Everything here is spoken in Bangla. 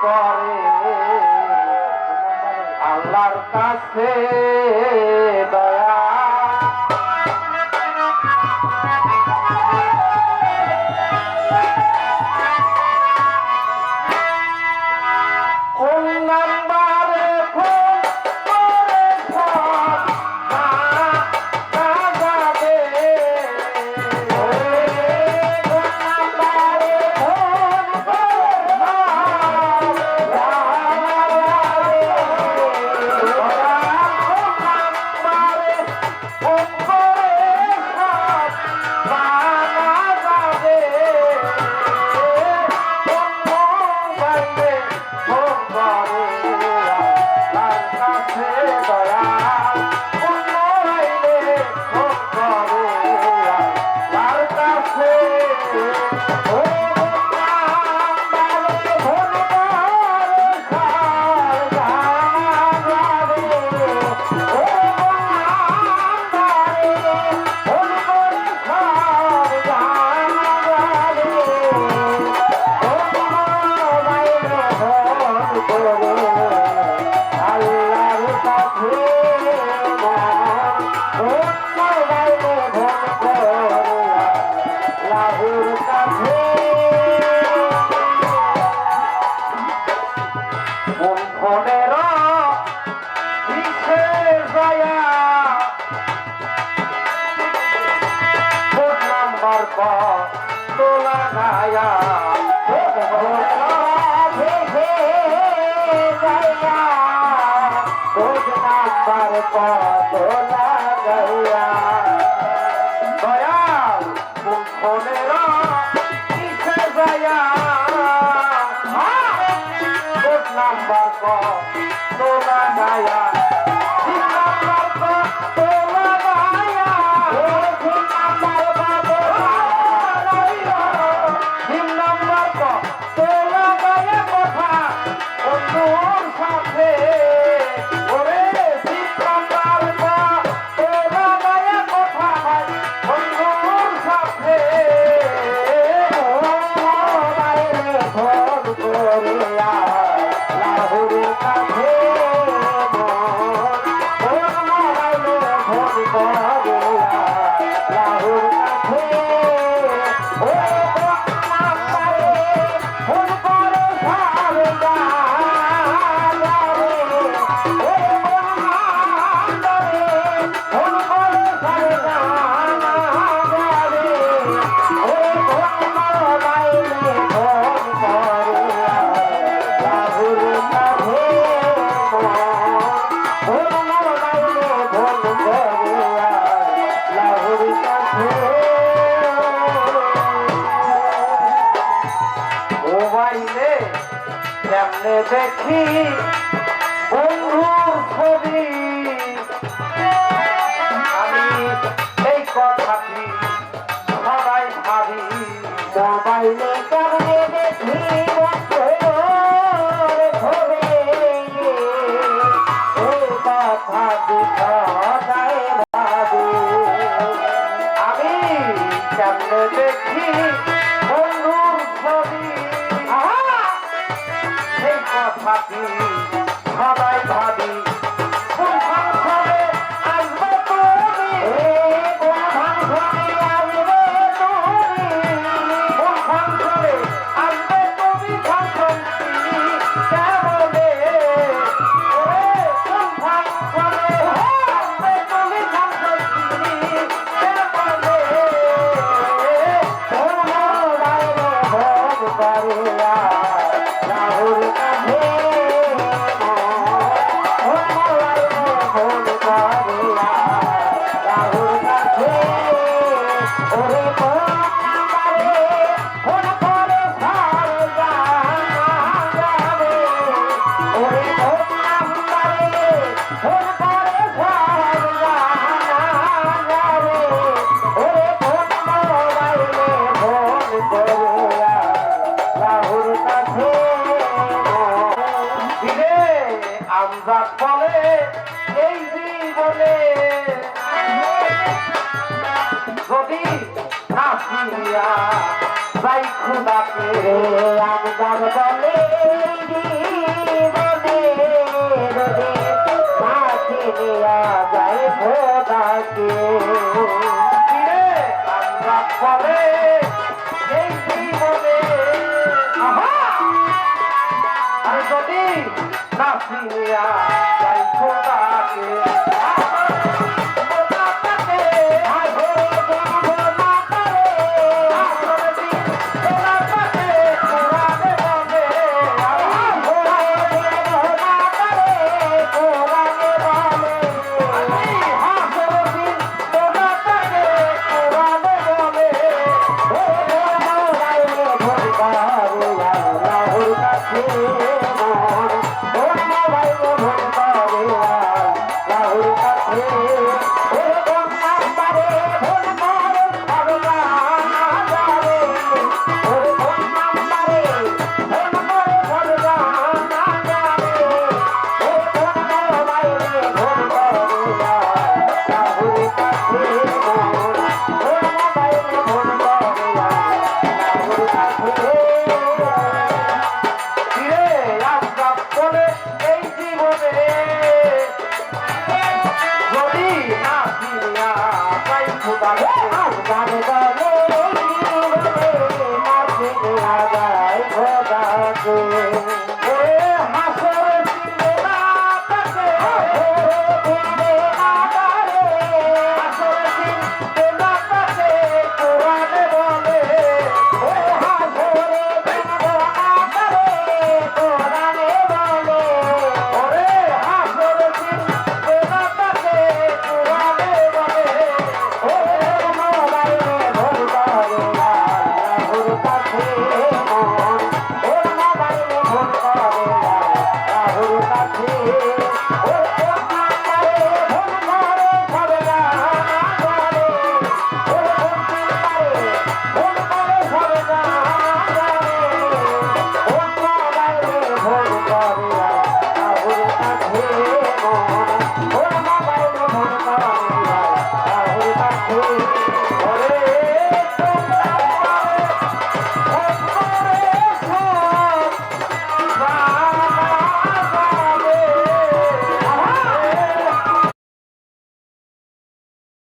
করে আল্লাহর কাছে দয়া কোন নাম্বারে ফোন করে যাবে কোন নাম্বারে ফোন তোলা গায়া তোলা গায়া দয়াল ফোনের কিসে যায়া কোড নাম্বার তোলা গায়া দেখি বন্ধুর ছবি আমি এই কথাটি সবাই ভাবি মোবাইলে কারণে দেখি ছবি এই কথাটি সবাই ভাবি আমি কেমনে দেখি বন্ধুর ছবি ভাবি সবাই ভাবি কোন ফাংশনে আসবে তুমি কোন ফাংশনে আসবে তুমি কোন ফাংশনে আসবে তুমি ফাংশন কেমনে কোন ফাংশনে আসবে তুমি ফাংশন কেমনে ভোগ করিয়া রাহুল আমজাদ বলে এই জীবনে যদি নাসিয়া যাই খুদাকে আমজাদ বলে এই জীবনে আহা! আর যদি না ফিরিয়া যাই